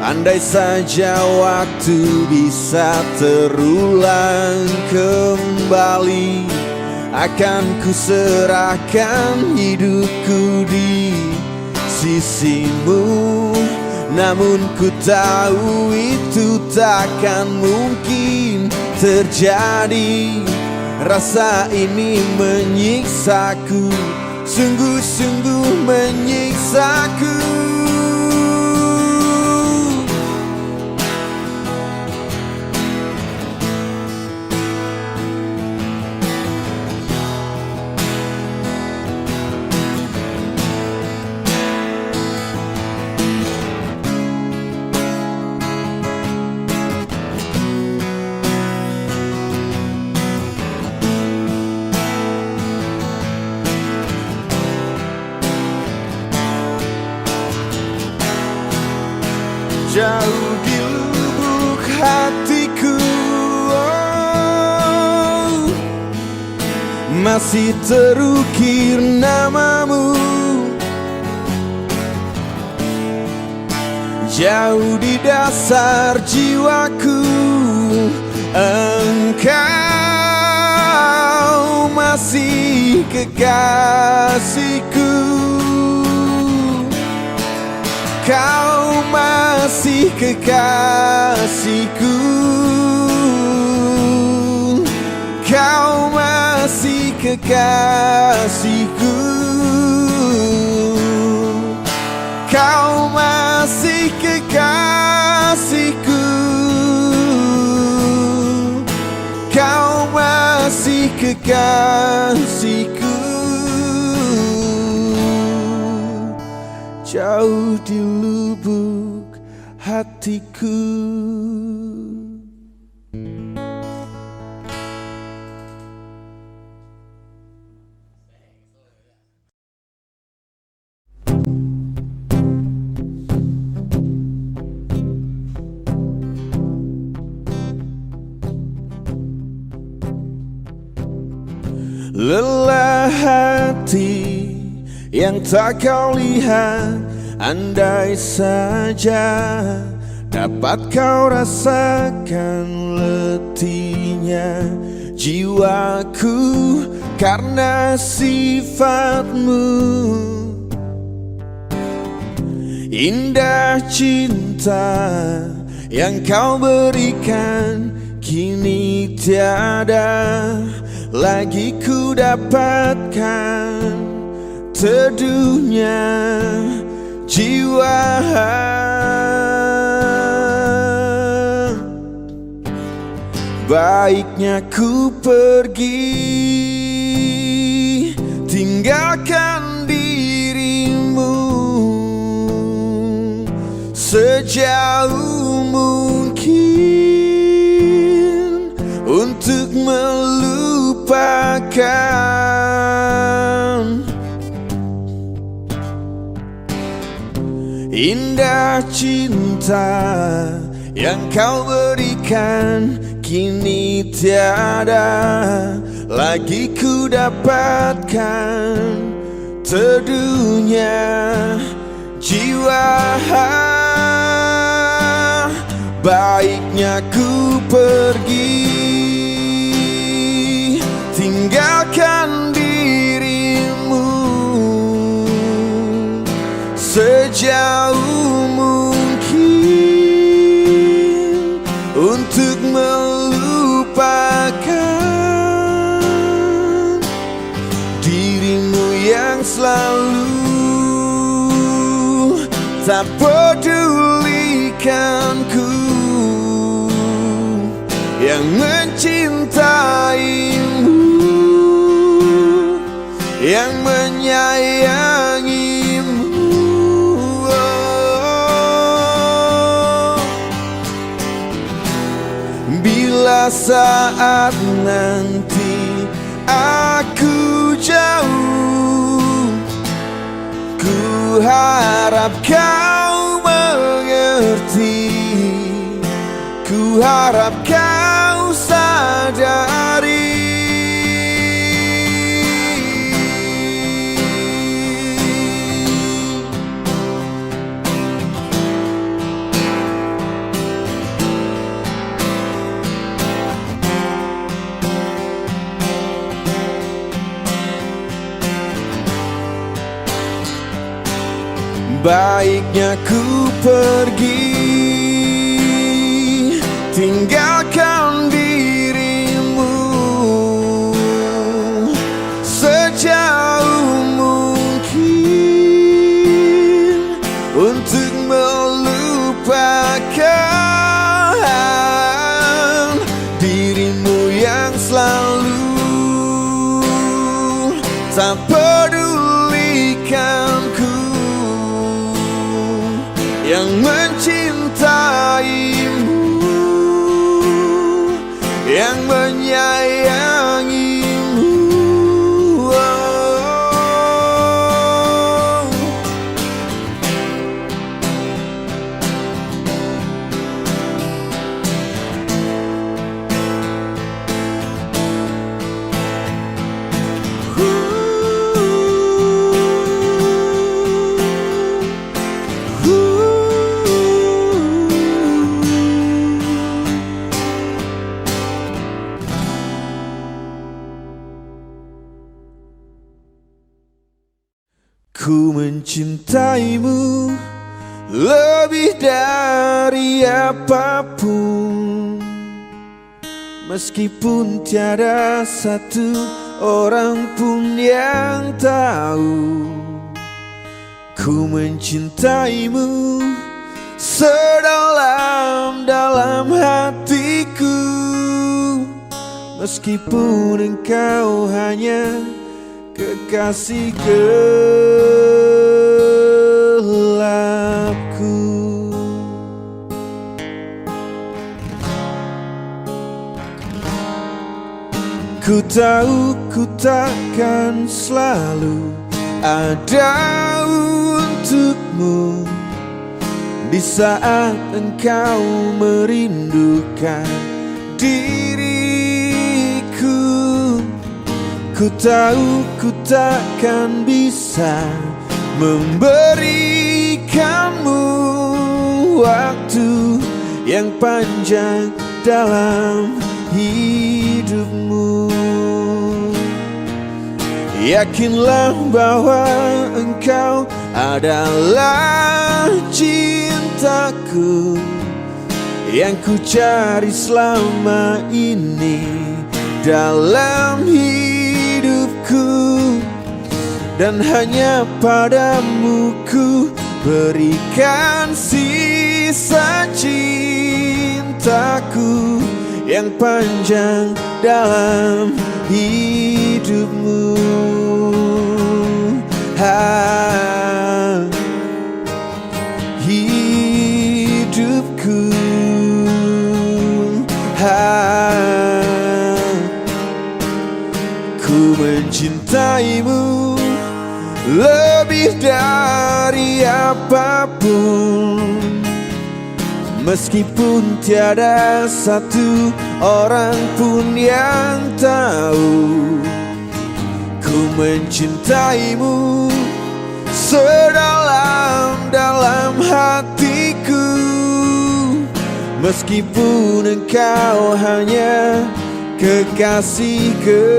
Andai saja waktu bisa terulang kembali, akan ku serahkan hidupku di sisimu. Namun ku tahu itu takkan mungkin terjadi. Rasa ini menyiksaku, sungguh-sungguh menyiksaku. Jauh di lubuk hatiku, masih terukir namamu. Jauh di dasar jiwaku, engkau masih kekasihku. Kau masih kekasihku. Kau masih kekasihku. Kau masih kekasihku. Kau masih kekasihku. Jauh di lubuk hatiku. Lelah hati yang tak kau lihat, andai saja dapat kau rasakan letihnya jiwaku karena sifatmu. Indah cinta yang kau berikan kini tiada lagi ku dapatkan teduhnya jiwa. Baiknya ku pergi, tinggalkan dirimu sejauh mungkin untuk melupakan indah cinta yang kau berikan. Kini tiada lagi ku dapatkan teduhnya jiwa. Baiknya ku pergi, tinggalkan dirimu sejauh mungkin untuk melupakan dirimu yang selalu tak pedulikanku, yang mencintaimu, yang menyayangimu. Bila saat nanti aku jauh, ku harap kau mengerti, ku harap kau sadari. Baiknya ku pergi, tinggalkan dirimu sejauh mungkin untuk melupakan dirimu yang selalu tak pedulikanku, yang mencintaimu, yang menyayangimu. Ku mencintaimu lebih dari apapun, meskipun tiada satu orang pun yang tahu. Ku mencintaimu sedalam-dalam hatiku, meskipun engkau hanya kekasih gelapku. Ku tahu ku takkan selalu ada untukmu di saat engkau merindukan diriku. Ku tahu ku takkan bisa memberikanmu waktu yang panjang dalam hidupmu. Yakinlah bahwa engkau adalah cintaku yang ku cari selama ini dalam hidupku, dan hanya padamu ku berikan sisa cintaku yang panjang dalam hidupmu. Hidupku, ku mencintaimu lebih dari apapun, meskipun tiada satu orang pun yang tahu. Ku mencintaimu sedalam-dalam hatiku, meskipun engkau hanya kekasih gelapku.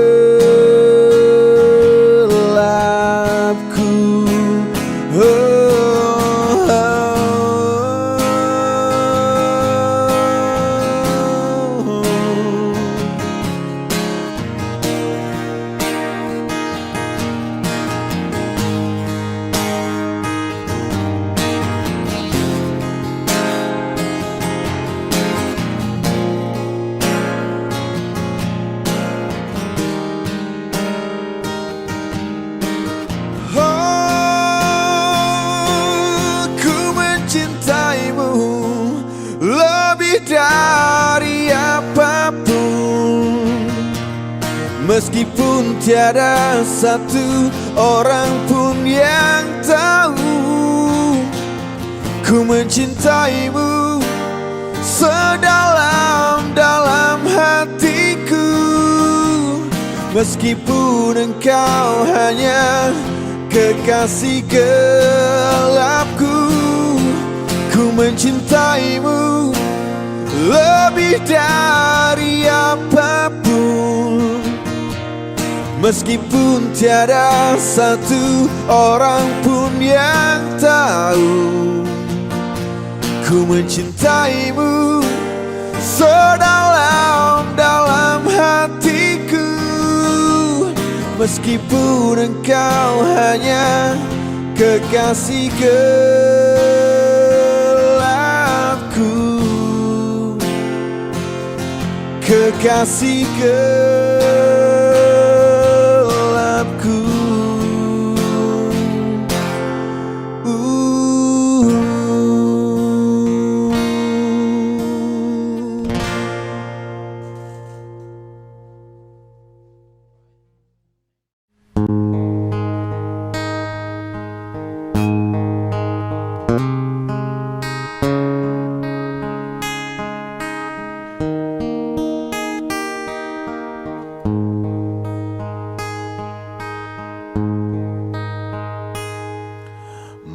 Dari apapun, meskipun tiada satu orang pun yang tahu. Ku mencintaimu sedalam-dalam hatiku, meskipun engkau hanya kekasih gelapku. Ku mencintaimu lebih dari apapun, meskipun tiada satu orang pun yang tahu. Ku mencintaimu sedalam-dalam hatiku, meskipun engkau hanya kekasih gelapku. Kekasih gelapku.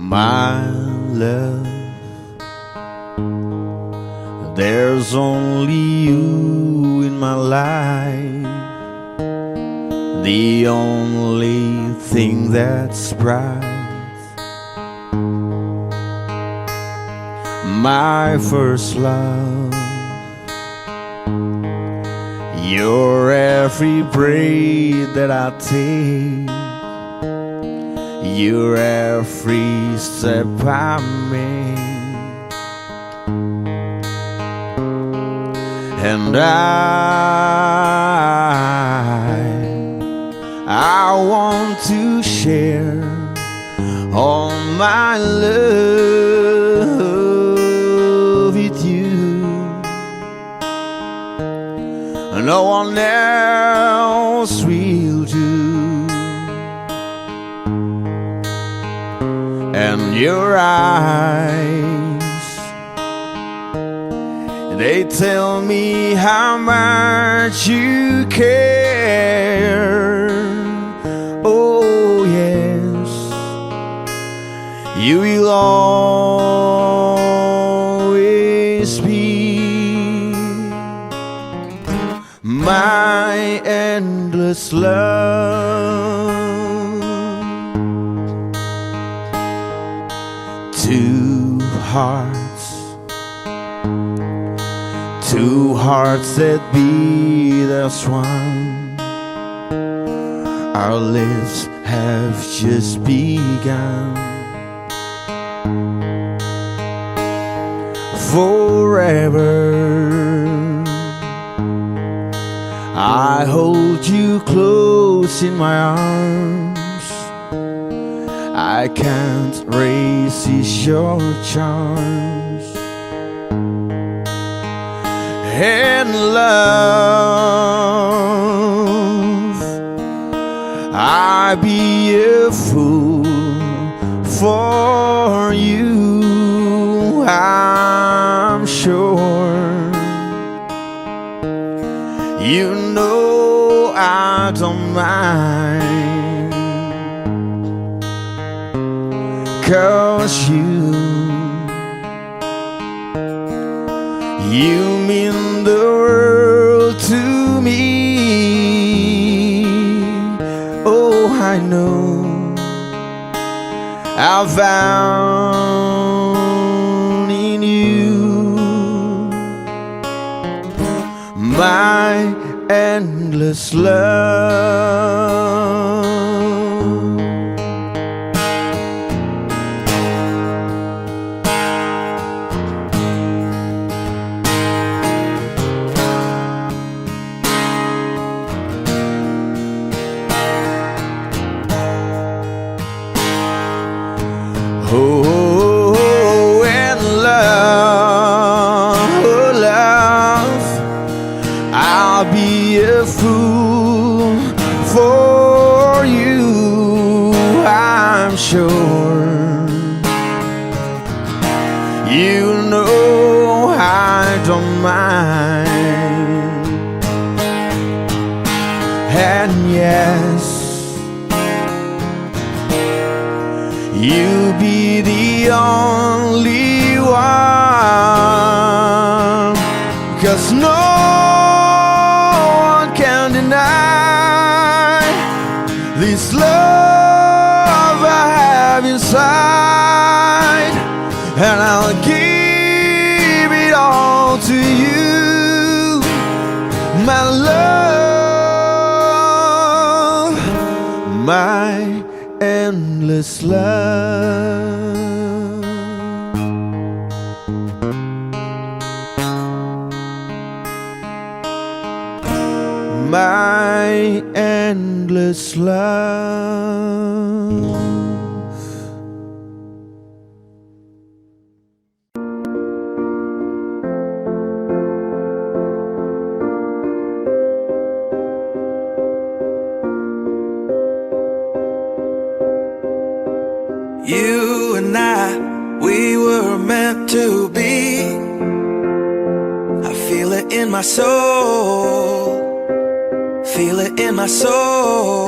My love, there's only you in my life, the only thing that's bright, my first love. You're every breath that I take, you're every step I make, and I want to share all my love with you. No one else will do. And your eyes, they tell me how much you care. Oh yes, you will always be my endless love. Two hearts that beat as one. Our lives have just begun. Forever I hold you close in my arms. I can't resist your charms. And love, I'd be a fool for you, I'm sure. You know I don't mind, 'cause you mean the world to me. Oh, I know I found in you my endless love. Oh, and love, oh, love, I'll be a fool for you, I'm sure. You know I don't mind. And yes, you be the only one, 'cause no one can deny this love I have inside, and I'll give it all to you, my love, my endless love. My endless love. You and I, we were meant to be. I feel it in my soul, feel it in my soul.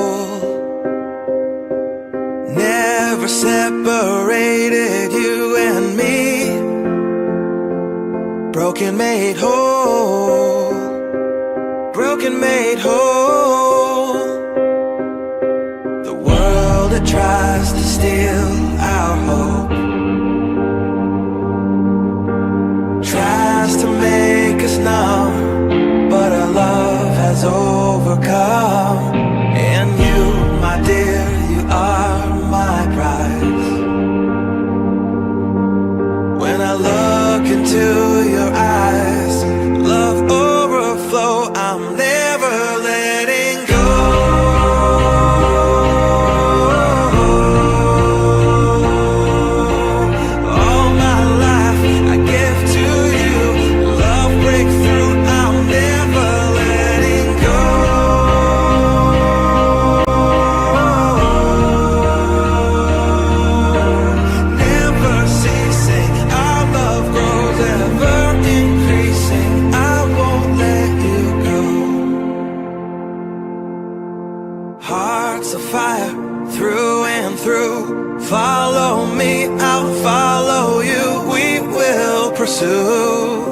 Never separated, you and me. Broken made whole, broken made whole. The world that tries to steal our hope tries to make us numb, but our love has overcome. And you, my dear, you are my prize. When I look into your eyes, love overflow, I'm never letting go. Hearts of fire through and through. Follow me, I'll follow you. We will pursue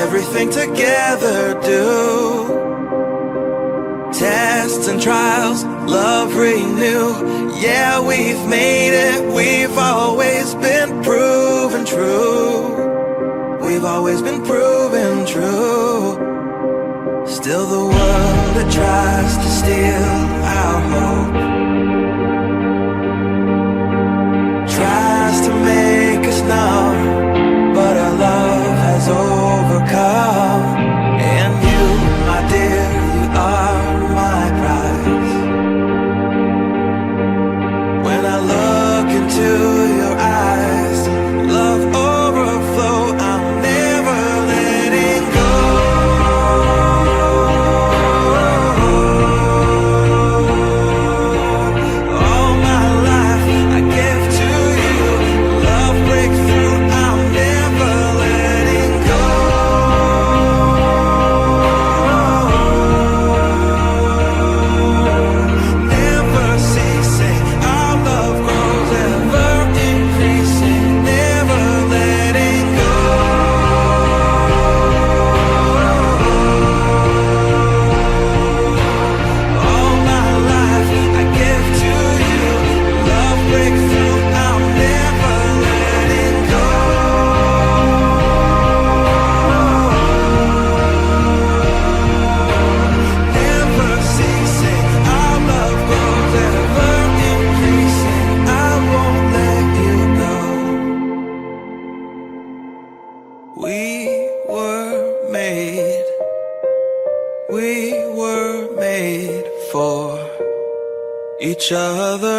everything together, do tests and trials, love renew. Yeah, we've made it, we've always been proven true. We've always been proven true. Still the world that tries to steal our hope tries to make us numb, but our love has overcome. And you, my dear, you are each other.